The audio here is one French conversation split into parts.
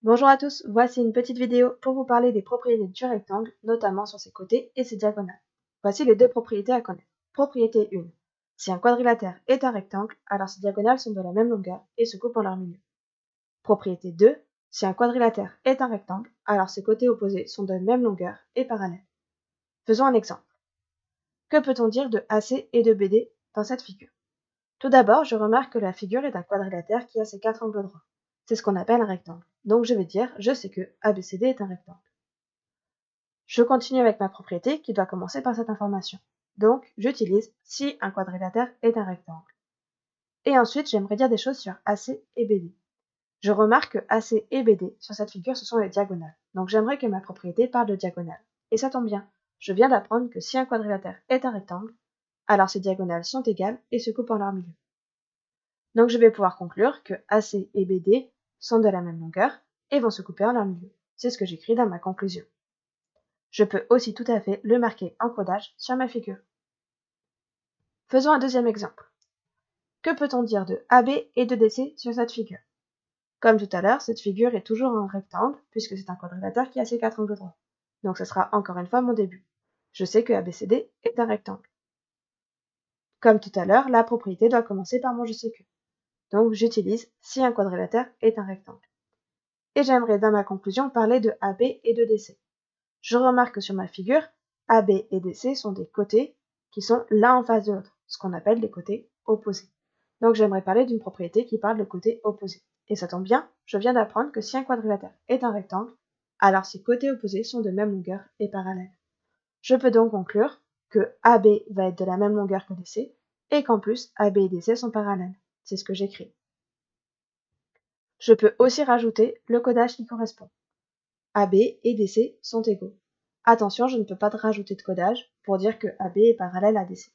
Bonjour à tous, voici une petite vidéo pour vous parler des propriétés du rectangle, notamment sur ses côtés et ses diagonales. Voici les deux propriétés à connaître. Propriété 1. Si un quadrilatère est un rectangle, alors ses diagonales sont de la même longueur et se coupent en leur milieu. Propriété 2. Si un quadrilatère est un rectangle, alors ses côtés opposés sont de même longueur et parallèles. Faisons un exemple. Que peut-on dire de AC et de BD dans cette figure? Tout d'abord, je remarque que la figure est un quadrilatère qui a ses 4 angles droits. C'est ce qu'on appelle un rectangle. Donc je vais dire, je sais que ABCD est un rectangle. Je continue avec ma propriété qui doit commencer par cette information. Donc j'utilise si un quadrilatère est un rectangle. Et ensuite, j'aimerais dire des choses sur AC et BD. Je remarque que AC et BD sur cette figure, ce sont les diagonales. Donc j'aimerais que ma propriété parle de diagonale. Et ça tombe bien, je viens d'apprendre que si un quadrilatère est un rectangle, alors ses diagonales sont égales et se coupent en leur milieu. Donc je vais pouvoir conclure que AC et BD sont de la même longueur et vont se couper en leur milieu. C'est ce que j'écris dans ma conclusion. Je peux aussi tout à fait le marquer en codage sur ma figure. Faisons un deuxième exemple. Que peut-on dire de AB et de DC sur cette figure? Comme tout à l'heure, cette figure est toujours un rectangle puisque c'est un quadrilatère qui a ses 4 angles droits. Donc ce sera encore une fois mon début. Je sais que ABCD est un rectangle. Comme tout à l'heure, la propriété doit commencer par mon je sais que. Donc j'utilise si un quadrilatère est un rectangle. Et j'aimerais dans ma conclusion parler de AB et de DC. Je remarque que sur ma figure, AB et DC sont des côtés qui sont l'un en face de l'autre, ce qu'on appelle des côtés opposés. Donc j'aimerais parler d'une propriété qui parle de côtés opposés. Et ça tombe bien, je viens d'apprendre que si un quadrilatère est un rectangle, alors ses côtés opposés sont de même longueur et parallèles. Je peux donc conclure que AB va être de la même longueur que DC, et qu'en plus AB et DC sont parallèles. C'est ce que j'écris. Je peux aussi rajouter le codage qui correspond. AB et DC sont égaux. Attention, je ne peux pas rajouter de codage pour dire que AB est parallèle à DC.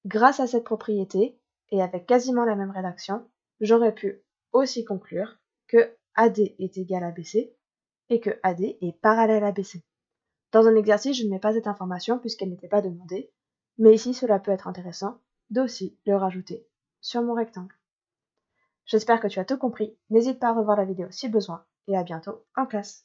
Grâce à cette propriété, et avec quasiment la même rédaction, j'aurais pu aussi conclure que AD est égal à BC et que AD est parallèle à BC. Dans un exercice, je ne mets pas cette information puisqu'elle n'était pas demandée, mais ici cela peut être intéressant d'aussi le rajouter sur mon rectangle. J'espère que tu as tout compris, n'hésite pas à revoir la vidéo si besoin, et à bientôt en classe.